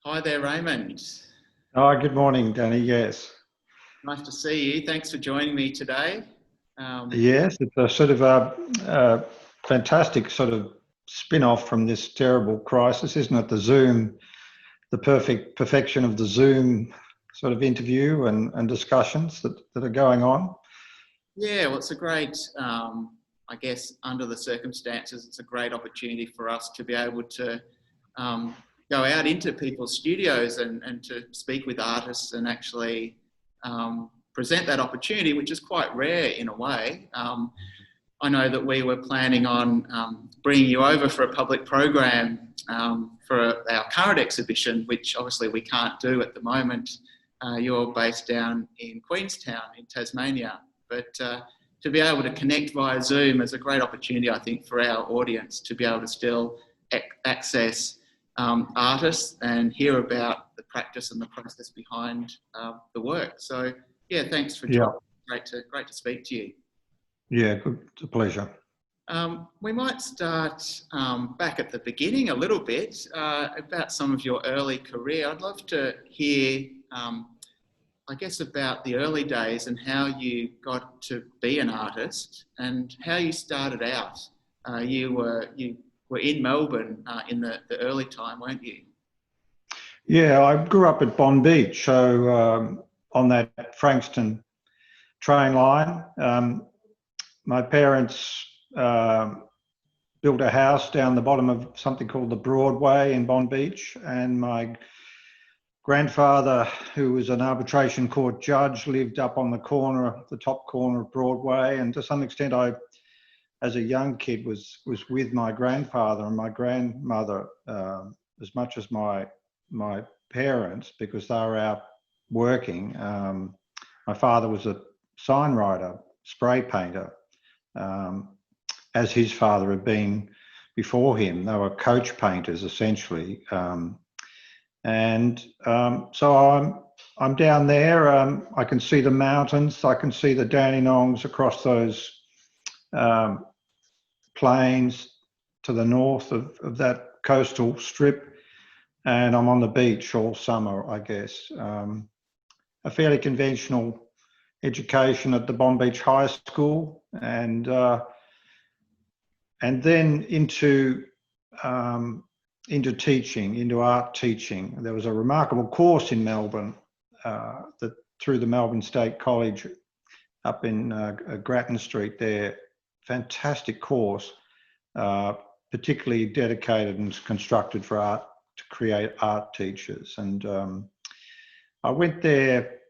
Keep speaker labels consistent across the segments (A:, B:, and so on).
A: Hi there, Raymond.
B: Oh, good morning, Danny. Yes.
A: Nice to see you. Thanks for joining me today.
B: Yes, it's a sort of a fantastic sort of spin-off from this terrible crisis, isn't it? The Zoom, the perfection of the Zoom sort of interview and discussions that are going on.
A: Yeah, well, it's a great, I guess, under the circumstances, it's a great opportunity for us to be able to go out into people's studios and to speak with artists and actually present that opportunity, which is quite rare in a way. I know that we were planning on bringing you over for a public program for our current exhibition, which obviously we can't do at the moment. You're based down in Queenstown in Tasmania, but to be able to connect via Zoom is a great opportunity, I think, for our audience to be able to still access artists and hear about the practice and the process behind the work. So yeah, thanks for joining. Great to speak to you.
B: Yeah, good. It's a pleasure.
A: We might start back at the beginning a little bit about some of your early career. I'd love to hear, I guess, about the early days and how you got to be an artist and how you started out. You were in Melbourne in the early time, weren't you?
B: Yeah, I grew up at Bonbeach, so on that Frankston train line. My parents built a house down the bottom of something called the Broadway in Bonbeach, and my grandfather, who was an arbitration court judge, lived up on the top corner of Broadway. And to some extent, I, as a young kid, was with my grandfather and my grandmother as much as my parents, because they were out working. My father was a sign writer, spray painter, as his father had been before him. They were coach painters, essentially. So I'm down there. I can see the mountains. I can see the Dandenongs across those plains to the north of that coastal strip. And I'm on the beach all summer, I guess. A fairly conventional education at the Bonbeach High School, and then into teaching, into art teaching. There was a remarkable course in Melbourne that through the Melbourne State College up in Grattan Street there. Fantastic course, particularly dedicated and constructed for art, to create art teachers. And I went there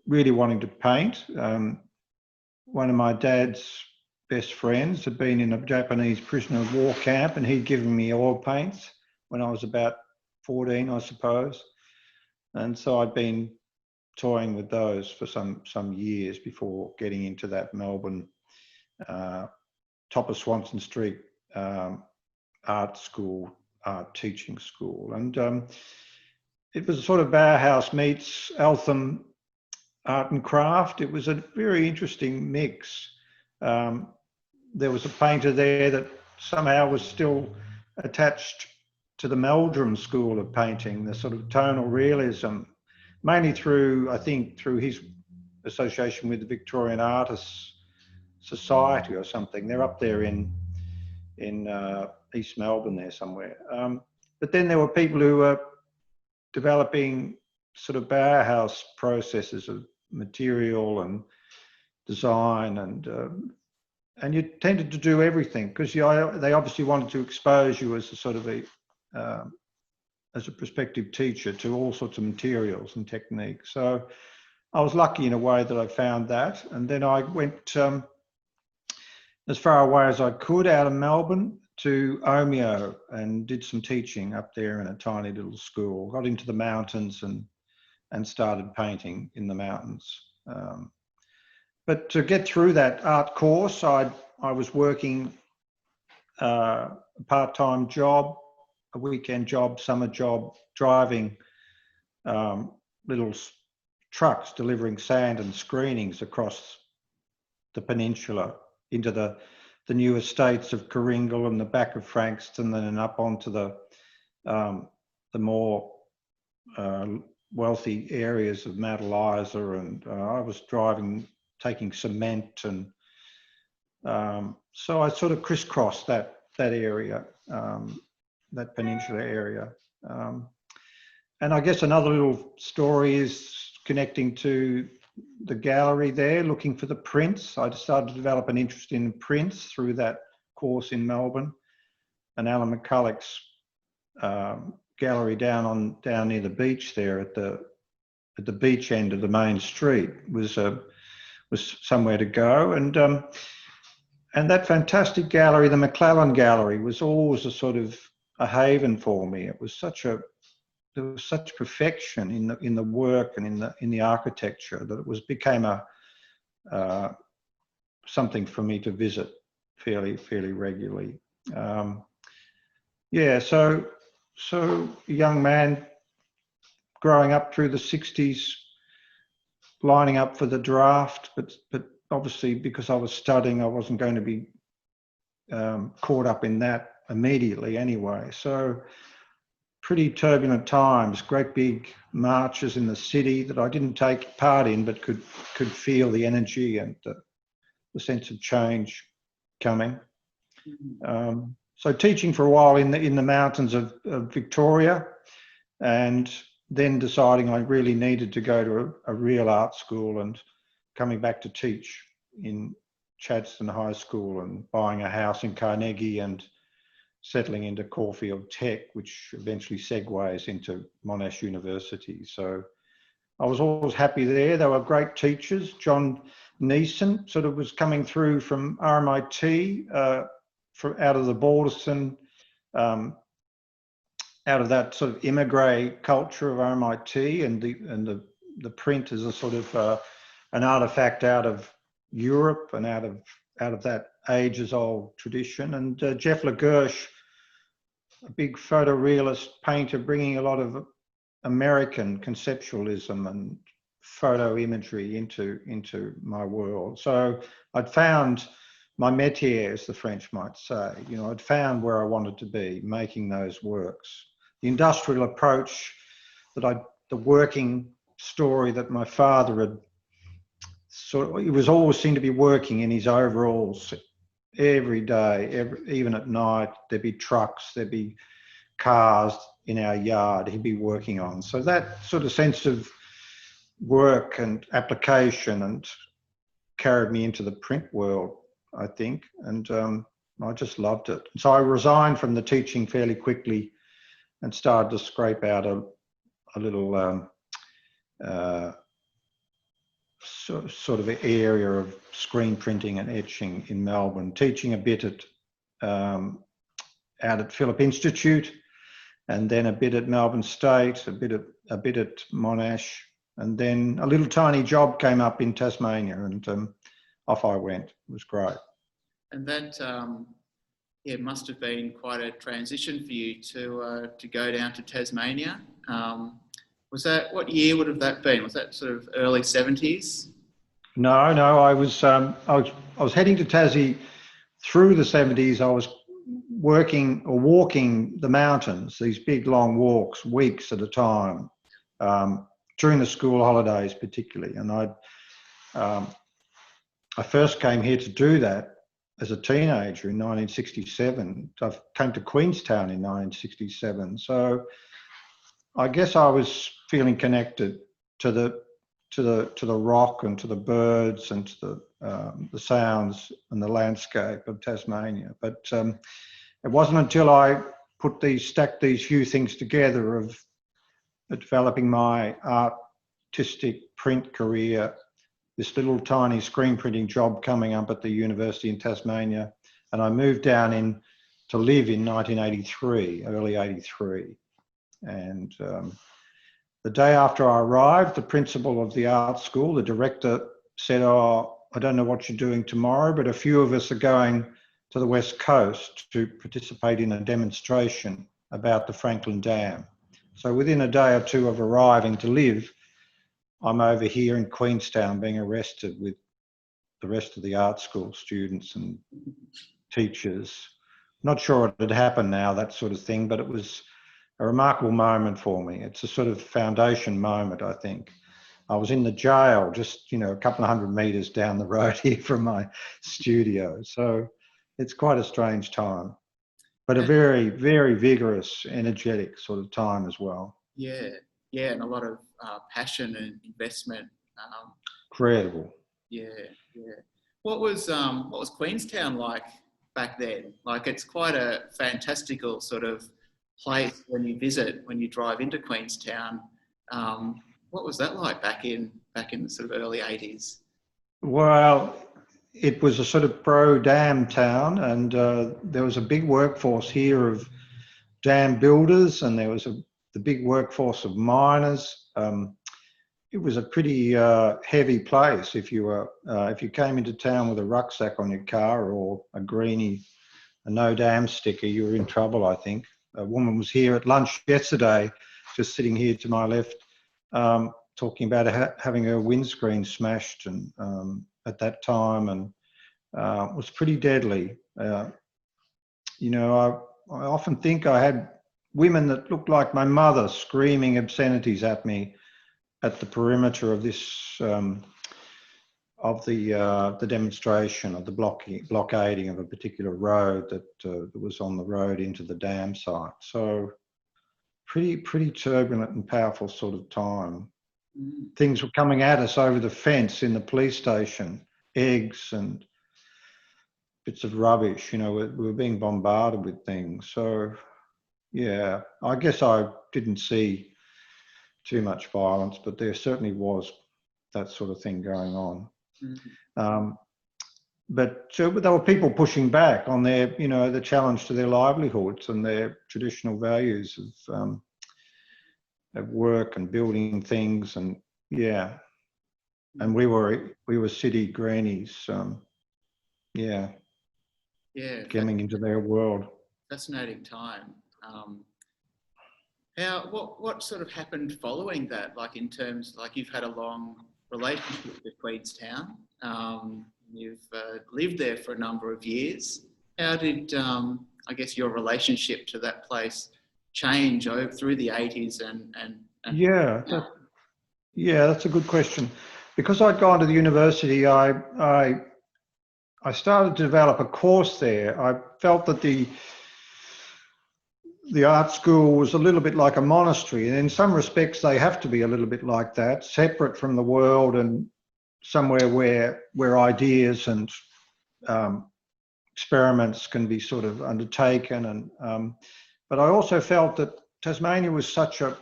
B: really wanting to paint. One of my dad's best friends had been in a Japanese prisoner of war camp, and he'd given me oil paints when I was about 14, I suppose. And so I'd been toying with those for some years before getting into that Melbourne top of Swanston Street art school, art teaching school. And it was a sort of Bauhaus meets Eltham art and craft. It was a very interesting mix. There was a painter there that somehow was still attached to the Meldrum school of painting, the sort of tonal realism, mainly through, I think, through his association with the Victorian Artists Society or something. They're up there in East Melbourne there somewhere. But then there were people who were developing sort of Bauhaus processes of material and design, and you tended to do everything because they obviously wanted to expose you as a sort of as a prospective teacher to all sorts of materials and techniques. So I was lucky in a way that I found that, and then I went as far away as I could out of Melbourne to Omeo and did some teaching up there in a tiny little school. Got into the mountains and started painting in the mountains. But to get through that art course, I was working a part-time job, a weekend job, summer job, driving little trucks delivering sand and screenings across the peninsula into the new estates of Coringal and the back of Frankston, and then up onto the more wealthy areas of Mount Lyell, and I was driving, taking cement, and so I sort of crisscrossed that area, that peninsula area. And I guess another little story is connecting to the gallery there, looking for the prints. I started to develop an interest in prints through that course in Melbourne. And Alan McCulloch's gallery down near the beach there at the beach end of the main street was somewhere to go. And that fantastic gallery, the McClellan Gallery, was always a sort of a haven for me. It was there was such perfection in the work and in the architecture that it became something for me to visit fairly regularly. So a young man growing up through the 60s, lining up for the draft, but obviously because I was studying, I wasn't going to be caught up in that immediately anyway. So pretty turbulent times, great big marches in the city that I didn't take part in, but could feel the energy and the sense of change coming. So teaching for a while in the mountains of Victoria, and then deciding I really needed to go to a real art school, and coming back to teach in Chadstone High School and buying a house in Carnegie and settling into Caulfield Tech, which eventually segues into Monash University. So I was always happy there. They were great teachers. John Neeson sort of was coming through from RMIT, out of the Balderson, out of that sort of immigrant culture of RMIT, and the print is a sort of an artifact out of Europe and out of that ages-old tradition. And Jeff LaGuerche, a big photorealist painter, bringing a lot of American conceptualism and photo imagery into my world. So I'd found my métier, as the French might say. You know, I'd found where I wanted to be, making those works. The industrial approach the working story that my father had he was always seemed to be working in his overalls every day, even at night. There'd be trucks, there'd be cars in our yard he'd be working on. So that sort of sense of work and application and carried me into the print world, I think, and I just loved it. So I resigned from the teaching fairly quickly and started to scrape out a little sort of area of screen printing and etching in Melbourne, teaching a bit out at Phillip Institute, and then a bit at Melbourne State, a bit at Monash, and then a little tiny job came up in Tasmania, and off I went. It was great.
A: And that must have been quite a transition for you to go down to Tasmania. Was that, what year would have that been? Was that sort of early 70s?
B: No, I was heading to Tassie through the 70s. I was working or walking the mountains, these big long walks, weeks at a time, during the school holidays particularly. And I first came here to do that as a teenager in 1967. I came to Queenstown in 1967. So I guess I was feeling connected to the rock and to the birds and to the sounds and the landscape of Tasmania. But it wasn't until I stacked these few things together of developing my artistic print career, this little tiny screen printing job coming up at the university in Tasmania, and I moved down to live in 1983, early 83. And the day after I arrived, the principal of the art school, the director, said, "Oh, I don't know what you're doing tomorrow, but a few of us are going to the West Coast to participate in a demonstration about the Franklin Dam." So within a day or two of arriving to live, I'm over here in Queenstown being arrested with the rest of the art school students and teachers. Not sure what had happened now, that sort of thing, but it was a remarkable moment for me. It's a sort of foundation moment, I think. I was in the jail just, a couple of 100 metres down the road here from my studio. So it's quite a strange time, but a very, very vigorous, energetic sort of time as well.
A: Yeah, yeah, and a lot of passion and investment.
B: Incredible.
A: Yeah, yeah. What was Queenstown like back then? Like, it's quite a fantastical sort of place when you drive into Queenstown. What was that like back in the sort of early 80s?
B: Well, it was a sort of pro-dam town, and there was a big workforce here of dam builders, and there was the big workforce of miners. It was a pretty heavy place. If you came into town with a rucksack on your car or a greenie, a no dam sticker, you were in trouble, I think. A woman was here at lunch yesterday, just sitting here to my left, talking about having her windscreen smashed and at that time, and it was pretty deadly. I often think I had women that looked like my mother screaming obscenities at me at the perimeter of this of the demonstration, of the blockading of a particular road that was on the road into the dam site. So pretty turbulent and powerful sort of time. Things were coming at us over the fence in the police station, eggs and bits of rubbish. We were being bombarded with things. So yeah, I guess I didn't see too much violence, but there certainly was that sort of thing going on. But there were people pushing back on their, the challenge to their livelihoods and their traditional values of work and building things, and yeah. And we were city greenies, getting into their world.
A: Fascinating time. What sort of happened following that? Like, in terms, like, you've had a long relationship with Queenstown. You've lived there for a number of years. How did, I guess, your relationship to that place change through the 80s and
B: Yeah, that's a good question. Because I'd gone to the university, I started to develop a course there. I felt that the art school was a little bit like a monastery, and in some respects they have to be a little bit like that, separate from the world and somewhere where ideas and experiments can be sort of undertaken. And but I also felt that Tasmania was such a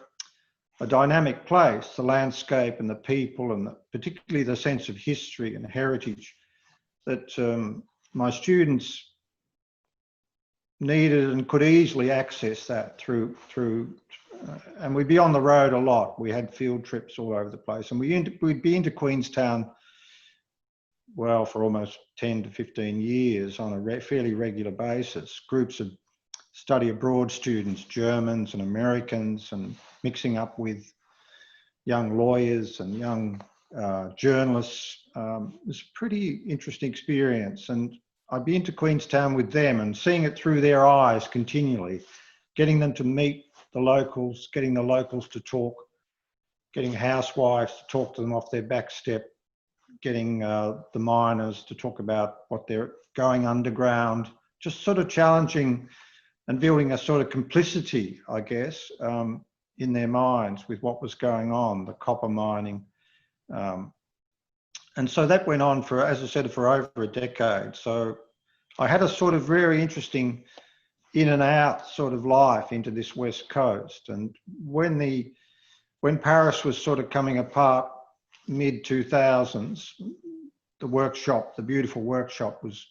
B: dynamic place, the landscape and the people, and particularly the sense of history and heritage, that my students needed and could easily access that through and we'd be on the road a lot. We had field trips all over the place, and we'd be into Queenstown, well, for almost 10 to 15 years on a fairly regular basis. Groups of study abroad students, Germans and Americans, and mixing up with young lawyers and young journalists. It was a pretty interesting experience, and I'd be into Queenstown with them and seeing it through their eyes continually, getting them to meet the locals, getting the locals to talk, getting housewives to talk to them off their back step, getting the miners to talk about what they're going underground, just sort of challenging and building a sort of complicity, I guess, in their minds with what was going on, the copper mining. And so that went on for, as I said, for over a decade. So I had a sort of very interesting in and out sort of life into this West Coast. And when Paris was sort of coming apart mid 2000s, the beautiful workshop was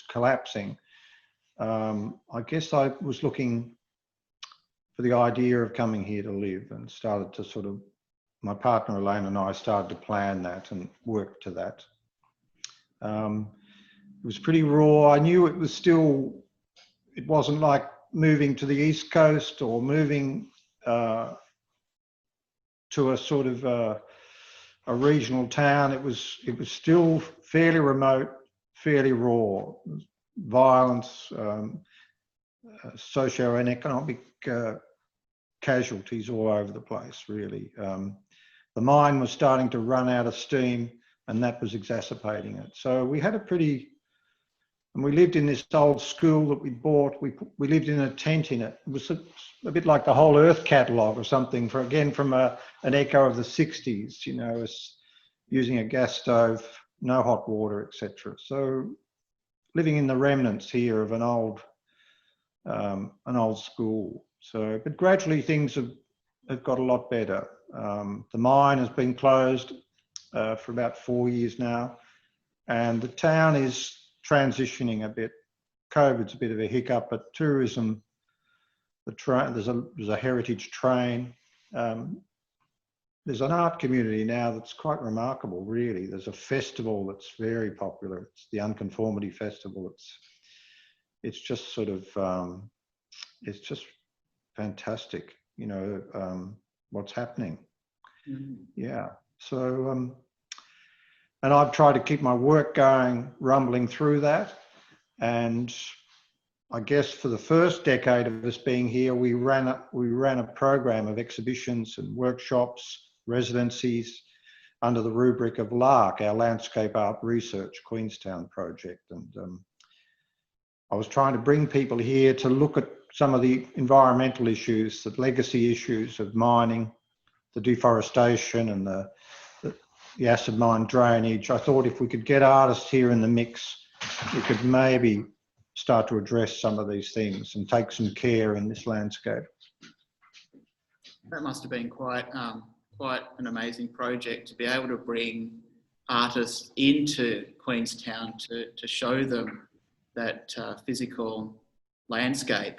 B: collapsing. I guess I was looking for the idea of coming here to live, and started to sort of, my partner Elaine and I started to plan that and work to that. It was pretty raw. I knew it wasn't like moving to the East Coast or moving to a sort of a regional town. It was still fairly remote, fairly raw. Violence, socio and economic casualties all over the place, really. The mine was starting to run out of steam, and that was exacerbating it. So we had a pretty, and we lived in this old school that we bought. We lived in a tent in it. It was a bit like the Whole Earth catalogue or something, from an echo of the 60s, you know, using a gas stove, no hot water, etc. So living in the remnants here of an old school. So, but gradually things have got a lot better. The mine has been closed for about 4 years now, and the town is transitioning a bit. COVID's a bit of a hiccup, but tourism, there's a heritage train. There's an art community now that's quite remarkable, really. There's a festival that's very popular. It's the Unconformity Festival. It's just sort of, it's just fantastic, you know, what's happening. Mm-hmm. Yeah. So, and I've tried to keep my work going, rumbling through that. And I guess for the first decade of us being here, we ran a program of exhibitions and workshops, residencies under the rubric of LARC, our Landscape Art Research Queenstown project. And I was trying to bring people here to look at some of the environmental issues, the legacy issues of mining, the deforestation and the acid mine drainage. I thought if we could get artists here in the mix, we could maybe start to address some of these things and take some care in this landscape.
A: That must have been quite an amazing project to be able to bring artists into Queenstown to show them that physical landscape.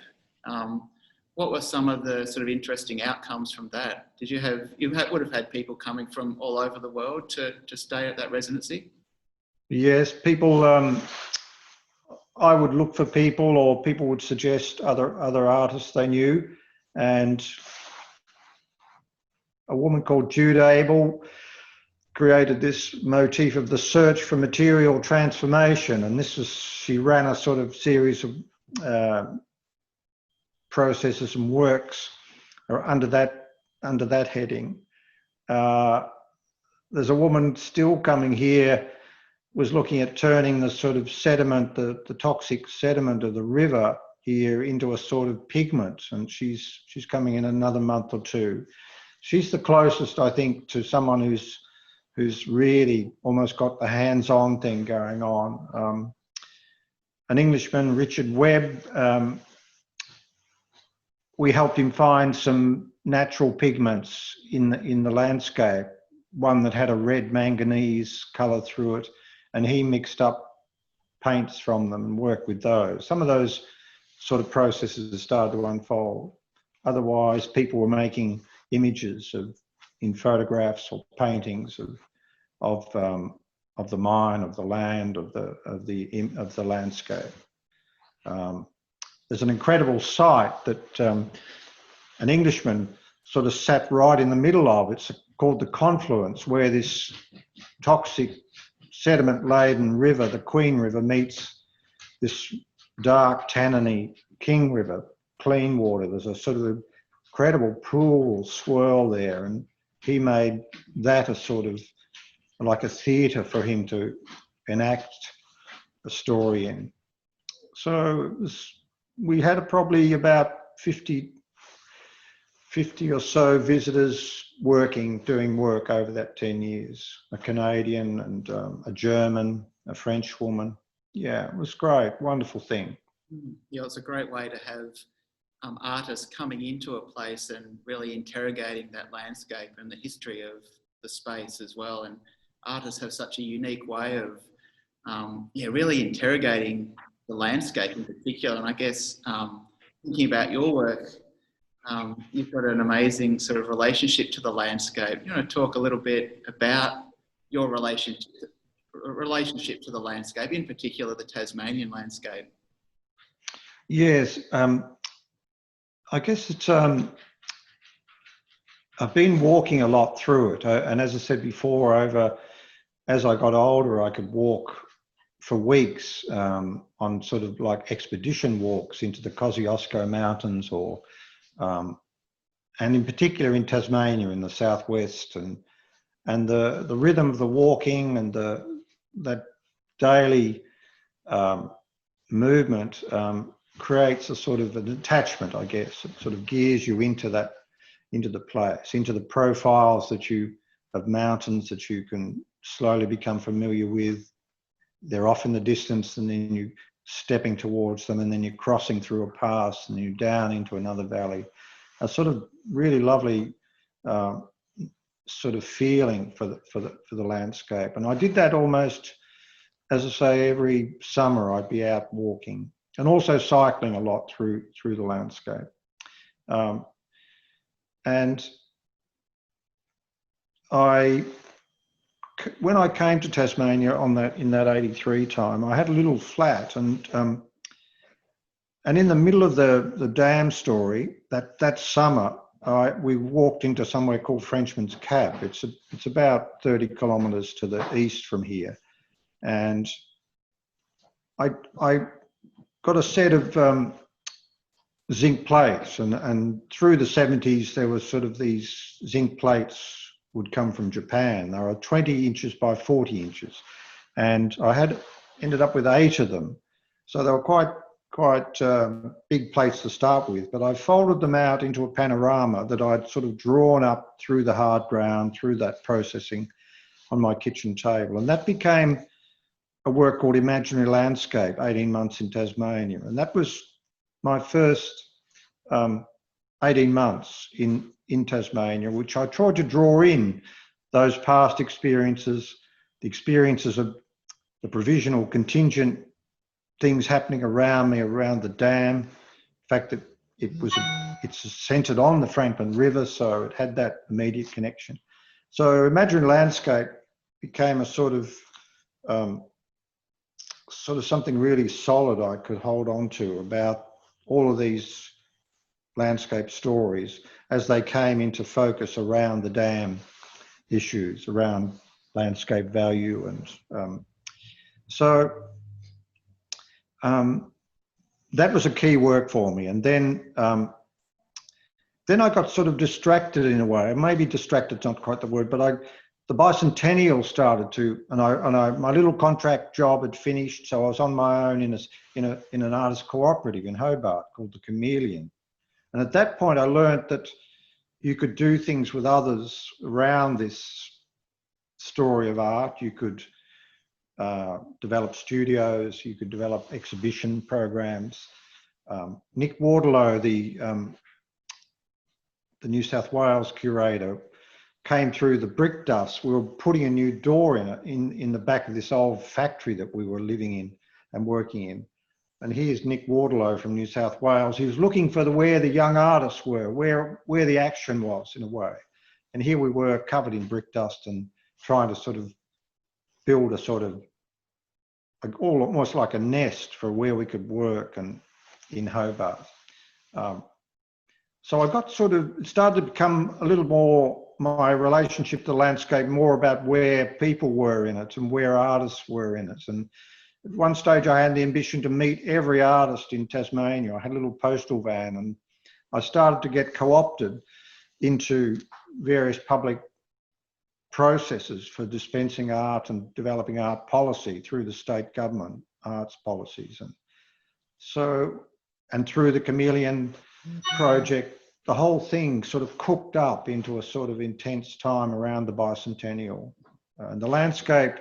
A: What were some of the sort of interesting outcomes from that? Did you would have had people coming from all over the world to stay at that residency?
B: Yes, people. I would look for people, or people would suggest other artists they knew, and a woman called Jude Abel created this motif of the search for material transformation, and she ran a sort of series of processes and works under that heading. There's a woman still coming here, was looking at turning the sort of sediment, the toxic sediment of the river here into a sort of pigment, and she's coming in another month or two. She's the closest, I think, to someone who's really almost got the hands-on thing going on. An Englishman, Richard Webb, we helped him find some natural pigments in the landscape, one that had a red manganese colour through it, and he mixed up paints from them and worked with those. Some of those sort of processes started to unfold. Otherwise, people were making images in photographs or paintings of the mine, of the land, of the landscape. There's an incredible site that an Englishman sort of sat right in the middle of. It's called the Confluence, where this toxic sediment-laden river, the Queen River, meets this dark, tanniny King River, clean water. There's a sort of incredible pool swirl there, and he made that a sort of like a theatre for him to enact a story in. So we had probably about 50 or so visitors doing work over that 10 years. A Canadian and a German, a French woman. Yeah, it was great, wonderful thing.
A: Yeah, it's a great way to have artists coming into a place and really interrogating that landscape and the history of the space as well. And artists have such a unique way of really interrogating the landscape in particular. And I guess thinking about your work, you've got an amazing sort of relationship to the landscape. You want to talk a little bit about your relationship to the landscape, in particular the Tasmanian landscape?
B: Yes, I guess it's, I've been walking a lot through it. And as I said before, as I got older, I could walk for weeks on sort of like expedition walks into the Kosciuszko Mountains or and in particular in Tasmania in the southwest, and the rhythm of the walking and that daily movement creates a sort of an attachment, I guess. It sort of gears you into the place, into the profiles of mountains that you can slowly become familiar with. They're off in the distance, and then you're stepping towards them, and then you're crossing through a pass, and you're down into another valley. A sort of really lovely sort of feeling for the landscape. And I did that almost, as I say, every summer I'd be out walking, and also cycling a lot through the landscape. And when I came to Tasmania in that 83 time, I had a little flat, and in the middle of the dam story, that summer, we walked into somewhere called Frenchman's Cap. It's about 30 kilometres to the east from here, and I got a set of zinc plates, and through the 70s there was sort of these zinc plates would come from Japan. They were 20 inches by 40 inches, and I ended up with 8 of them, so they were quite big plates to start with. But I folded them out into a panorama that I'd sort of drawn up through the hard ground, through that processing, on my kitchen table, and that became a work called Imaginary Landscape, 18 months in Tasmania. And that was my first 18 months in Tasmania, which I tried to draw in those past experiences, the experiences of the provisional contingent things happening around me, around the dam. The fact that it's centred on the Franklin River, so it had that immediate connection. So Imaginary Landscape became a sort of something really solid I could hold on to about all of these landscape stories as they came into focus around the dam issues, around landscape value. And that was a key work for me. And then I got sort of distracted in a way. Maybe distracted's not quite the word, but the bicentennial started to, and my little contract job had finished, so I was on my own in an artist cooperative in Hobart called the Chameleon. And at that point, I learned that you could do things with others around this story of art. You could develop studios, you could develop exhibition programs. Nick Wardlow, the New South Wales curator, came through the brick dust. We were putting a new door in the back of this old factory that we were living in and working in. And here's Nick Wardlow from New South Wales. He was looking for where the young artists were, where the action was in a way. And here we were covered in brick dust and trying to sort of build a sort of almost like a nest for where we could work and in Hobart. So I got it started to become a little more, my relationship to the landscape, more about where people were in it and where artists were in it. And at one stage I had the ambition to meet every artist in Tasmania. I had a little postal van, and I started to get co-opted into various public processes for dispensing art and developing art policy through the state government arts policies. And through the Chameleon project, the whole thing sort of cooked up into a sort of intense time around the bicentennial. And the landscape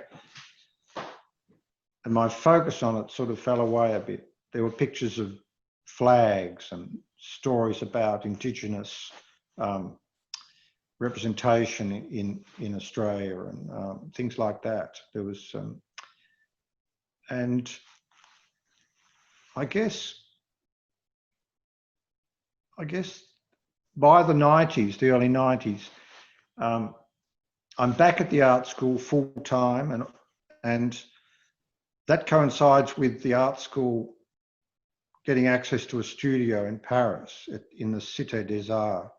B: and my focus on it sort of fell away a bit. There were pictures of flags and stories about Indigenous representation in Australia and things like that. There was, and I guess by the 90s, the early 90s, I'm back at the art school full time, and that coincides with the art school getting access to a studio in Paris in the Cité des Arts.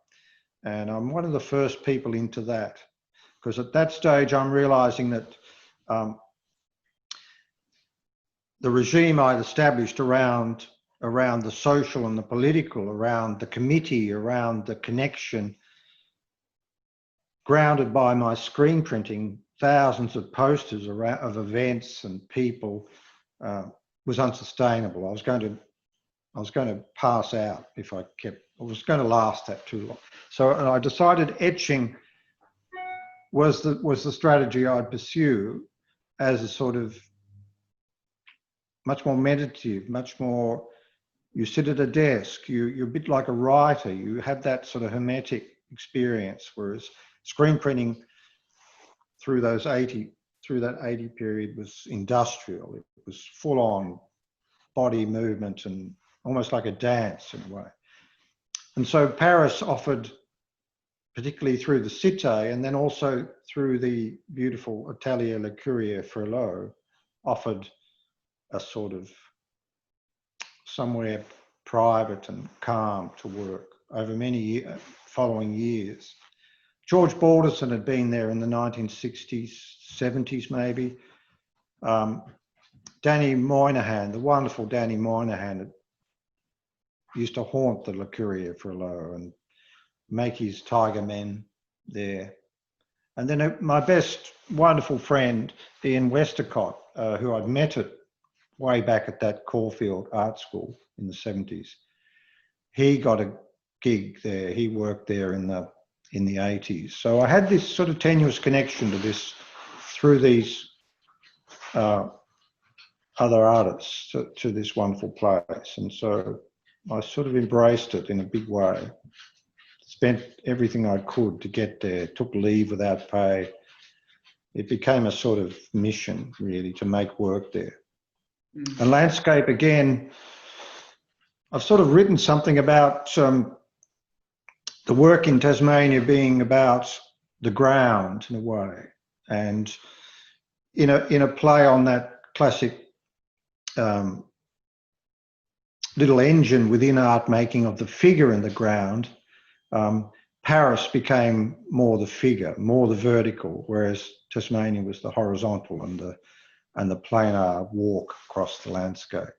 B: And I'm one of the first people into that, because at that stage I'm realizing that the regime I'd established around around the social and the political, around the committee, around the connection, grounded by my screen printing, thousands of posters around, of events and people, was unsustainable. I was going to pass out if I was going to last that too long. So I decided etching was the strategy I'd pursue as a sort of much more meditative, much more, you sit at a desk, you're a bit like a writer, you have that sort of hermetic experience, whereas screen printing through that 80 period was industrial. It was full on body movement and almost like a dance in a way. And so Paris offered, particularly through the Cité and then also through the beautiful Atelier Le Courrier Frelot, offered a sort of somewhere private and calm to work over many following years. George Balderson had been there in the 1960s, 70s maybe. Danny Moynihan, the wonderful Danny Moynihan, used to haunt the Le Courrier Frelot and make his Tiger Men there. And then my best wonderful friend, Ian Westacott, who I'd met way back at that Caulfield Art School in the 70s, he got a gig there. He worked there in the 80s. So I had this sort of tenuous connection to this through these other artists to this wonderful place. And so I sort of embraced it in a big way. Spent everything I could to get there, took leave without pay. It became a sort of mission, really, to make work there. And landscape, again, I've sort of written something about the work in Tasmania being about the ground in a way, and in a play on that classic little engine within art making of the figure in the ground. Paris became more the figure, more the vertical, whereas Tasmania was the horizontal and the planar walk across the landscape.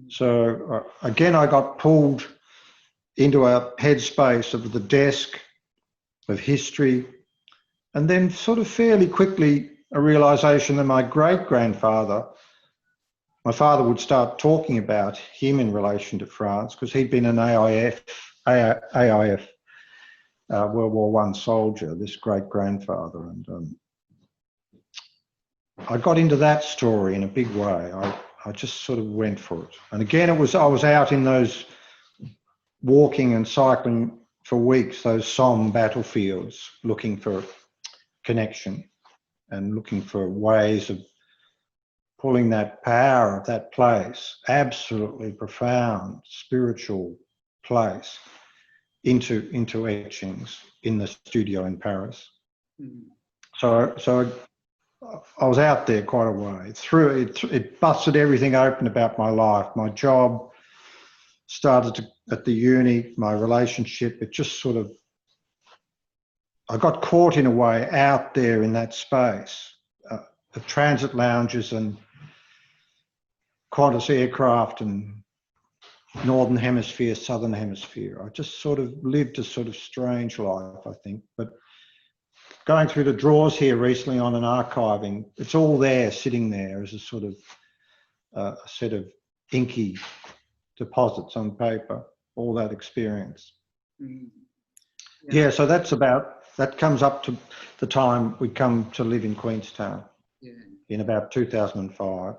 B: So again, I got pulled into a headspace of the desk, of history, and then sort of fairly quickly a realisation that my great-grandfather, my father would start talking about him in relation to France because he'd been an AIF World War I soldier, this great-grandfather. And I got into that story in a big way. I just sort of went for it. And again, I was out in those walking and cycling for weeks, those Somme battlefields, looking for connection and looking for ways of pulling that power of that place, absolutely profound, spiritual place, into etchings in the studio in Paris. So I was out there quite a way. It busted everything open about my life. My job started at the uni, my relationship, it just sort of, I got caught in a way out there in that space, the transit lounges and Qantas aircraft and Northern Hemisphere, Southern Hemisphere. I just sort of lived a sort of strange life, I think. But going through the drawers here recently on an archiving, it's all there, sitting there as a sort of a set of inky deposits on paper, all that experience. Yeah, so that comes up to the time we come to live in Queenstown in about 2005.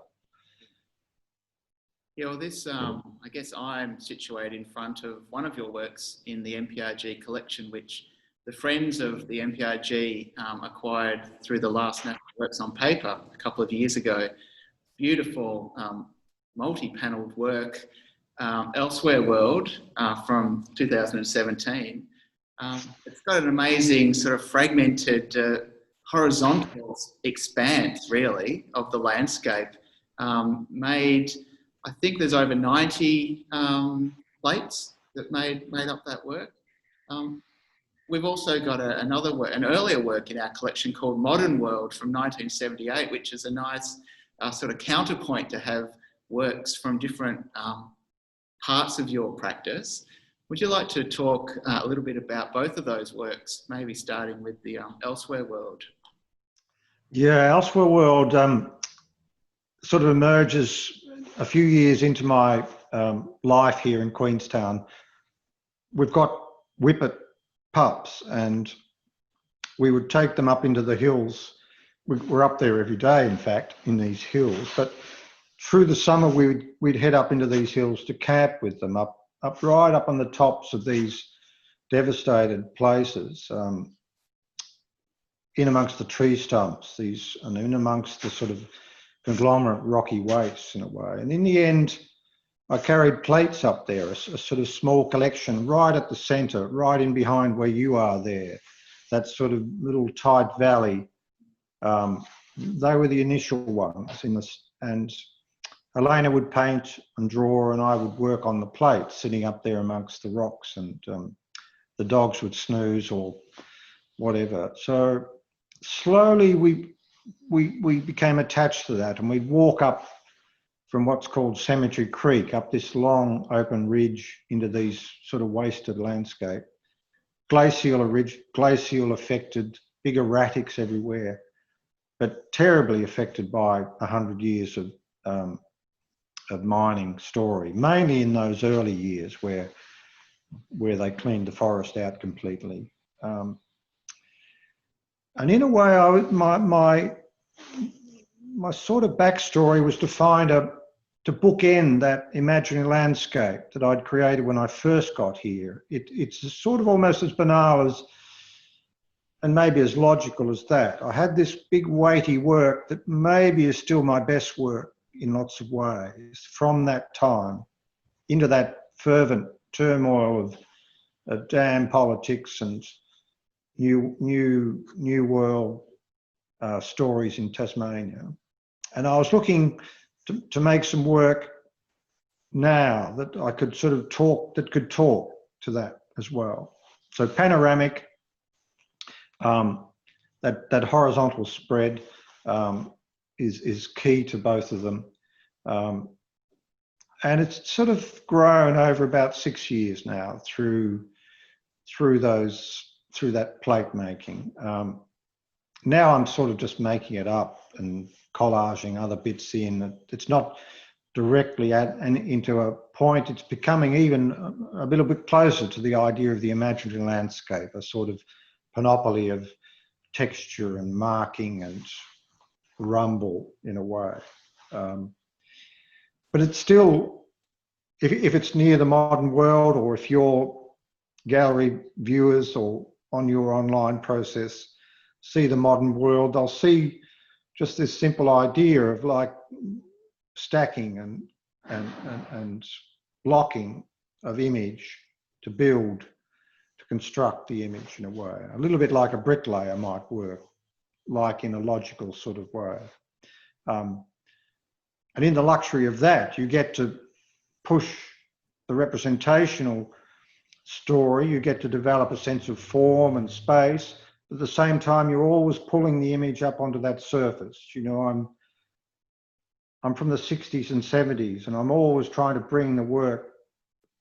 A: Yeah, well, this, I guess I'm situated in front of one of your works in the MPRG collection, which the Friends of the MPRG acquired through the last National Works on Paper a couple of years ago. Beautiful multi-panelled work, Elsewhere World from 2017. It's got an amazing sort of fragmented horizontal expanse, really, of the landscape made. I think there's over 90 plates that made up that work. We've also got another work, an earlier work in our collection called Modern World from 1978, which is a nice sort of counterpoint to have works from different parts of your practice. Would you like to talk a little bit about both of those works, maybe starting with the Elsewhere World?
B: Yeah, Elsewhere World sort of emerges a few years into my life here in Queenstown. We've got whippet pups, and we would take them up into the hills. We're up there every day, in fact, in these hills. But through the summer, we'd head up into these hills to camp with them, right up on the tops of these devastated places, in amongst the tree stumps, and in amongst the sort of conglomerate rocky wastes in a way. And in the end, I carried plates up there, a sort of small collection right at the centre, right in behind where you are there, that sort of little tight valley. They were the initial ones and Elena would paint and draw, and I would work on the plate, sitting up there amongst the rocks, and the dogs would snooze or whatever. So slowly we became attached to that, and we'd walk up from what's called Cemetery Creek, up this long open ridge into these sort of wasted landscape. Glacial affected, big erratics everywhere, but terribly affected by 100 years of mining story, mainly in those early years where they cleaned the forest out completely. And in a way, my sort of backstory was to to bookend that imaginary landscape that I'd created when I first got here. It's sort of almost as banal as, and maybe as logical as that. I had this big weighty work that maybe is still my best work in lots of ways from that time into that fervent turmoil of dam politics and new world stories in Tasmania. And I was looking to make some work now that I could sort of could talk to that as well. So panoramic, that horizontal spread is key to both of them. And it's sort of grown over about 6 years now through that plate making. Now I'm sort of just making it up and collaging other bits in. It's not directly into a point. It's becoming even a little bit closer to the idea of the imaginary landscape, a sort of panoply of texture and marking and rumble in a way. But it's still, if it's near the modern world, or if your gallery viewers or on your online process see the modern world, they'll see just this simple idea of like stacking and blocking of image to construct the image in a way, a little bit like a bricklayer might work, like in a logical sort of way. And in the luxury of that, you get to push the representational story, you get to develop a sense of form and space. At the same time, you're always pulling the image up onto that surface. You know, I'm from the 60s and 70s, and I'm always trying to bring the work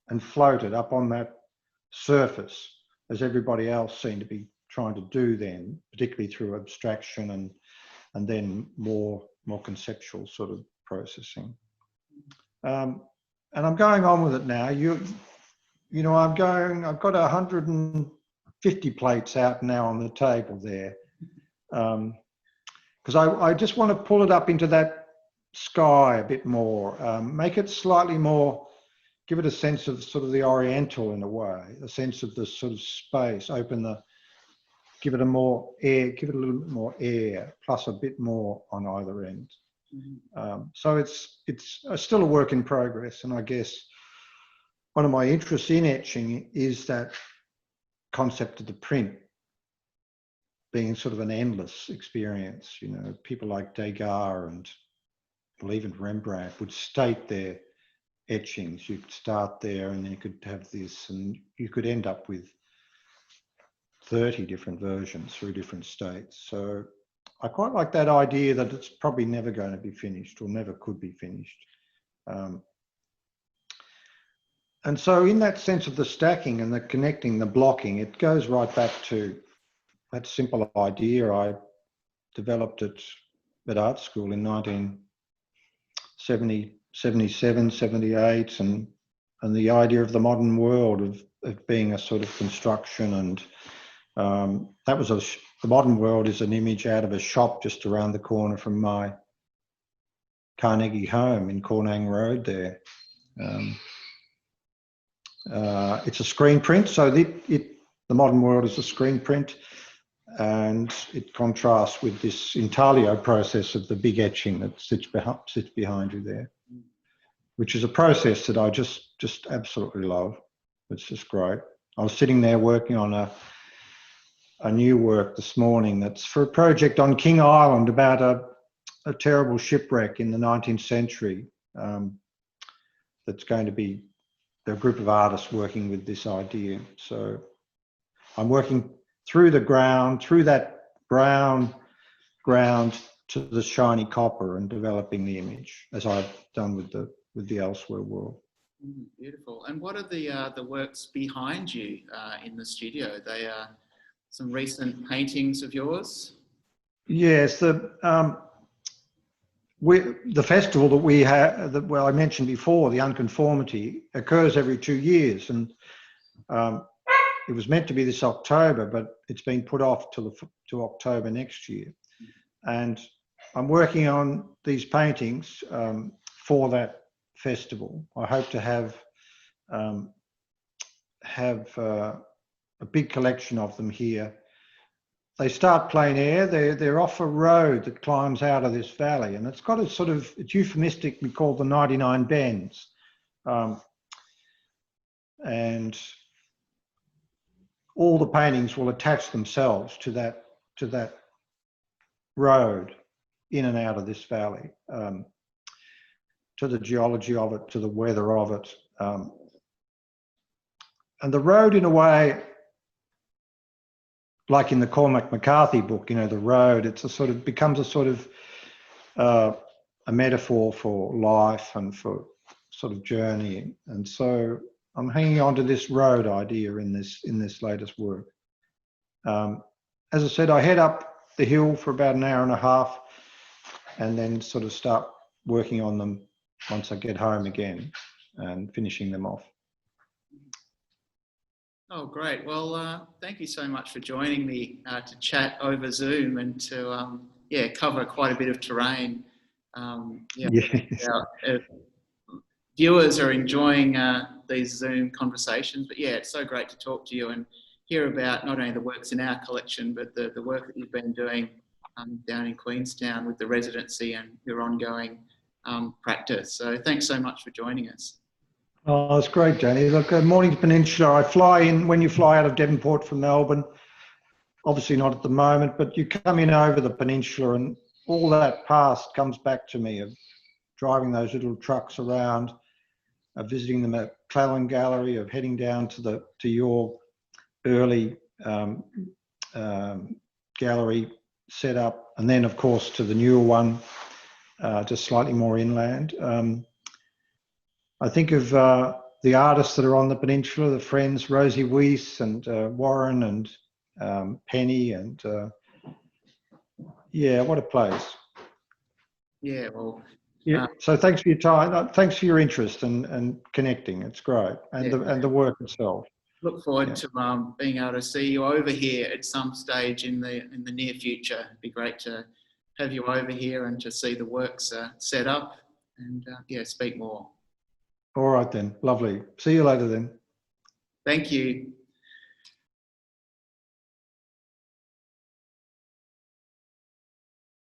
B: and float it up on that surface, as everybody else seemed to be trying to do then, particularly through abstraction and then more conceptual sort of processing. And I'm going on with it now. You know, I've got 150 plates out now on the table there, because I just want to pull it up into that sky a bit more, make it slightly more, give it a sense of sort of the oriental in a way, a sense of the sort of space, give it a little bit more air, plus a bit more on either end. So it's still a work in progress, and I guess one of my interests in etching is that concept of the print being sort of an endless experience. You know, people like Degas and even Rembrandt would state their etchings. You'd start there and then you could have this, and you could end up with 30 different versions through different states. So I quite like that idea that it's probably never going to be finished or never could be finished. And so in that sense of the stacking and the connecting, the blocking, it goes right back to that simple idea. I developed it at art school in 1970, 77, 78, and the idea of the modern world of being a sort of construction. And that was the modern world is an image out of a shop just around the corner from my Carnegie home in Cornang Road there. It's a screen print, so the modern world is a screen print, and it contrasts with this intaglio process of the big etching that sits behind you there, which is a process that I just absolutely love. It's just great. I was sitting there working on a new work this morning that's for a project on King Island about a terrible shipwreck in the 19th century. That's going to be a group of artists working with this idea. So I'm working through the ground, through that brown ground to the shiny copper and developing the image as I've done with the elsewhere world.
A: Beautiful. And what are the works behind you in the studio? They are some recent paintings of yours? Yes,
B: the festival that we have, well, I mentioned before, the Unconformity, occurs every 2 years, and it was meant to be this October, but it's been put off to October next year. And I'm working on these paintings for that festival. I hope to have a big collection of them here. They start plein air. They're off a road that climbs out of this valley, and it's got a sort of, it's euphemistically called the 99 Bends. And all the paintings will attach themselves to that road in and out of this valley, to the geology of it, to the weather of it. And the road, in a way, like in the Cormac McCarthy book, you know, the road, it's a sort of, becomes a sort of a metaphor for life and for sort of journeying. And so I'm hanging on to this road idea in this latest work. As I said, I head up the hill for about an hour and a half and then sort of start working on them once I get home again and finishing them off.
A: Oh, great. Well, thank you so much for joining me to chat over Zoom and to cover quite a bit of terrain.
B: Yes.
A: Viewers are enjoying these Zoom conversations, but yeah, it's so great to talk to you and hear about not only the works in our collection, but the work that you've been doing down in Queenstown with the residency and your ongoing practice. So thanks so much for joining us.
B: Oh, it's great, Danny. Look, Mornington Peninsula, I fly in, when you fly out of Devonport from Melbourne, obviously not at the moment, but you come in over the peninsula and all that past comes back to me of driving those little trucks around, of visiting them at Clallan Gallery, of heading down to your early gallery setup, and then of course to the newer one, just slightly more inland. I think of the artists that are on the peninsula, the friends, Rosie Weiss and Warren and Penny, and yeah, what a place.
A: Yeah, well,
B: yeah. So thanks for your time. Thanks for your interest and connecting. It's great, and the work itself.
A: Look forward to being able to see you over here at some stage in the near future. It'd be great to have you over here and to see the works set up and speak more.
B: All right then, lovely. See you later then.
A: Thank you.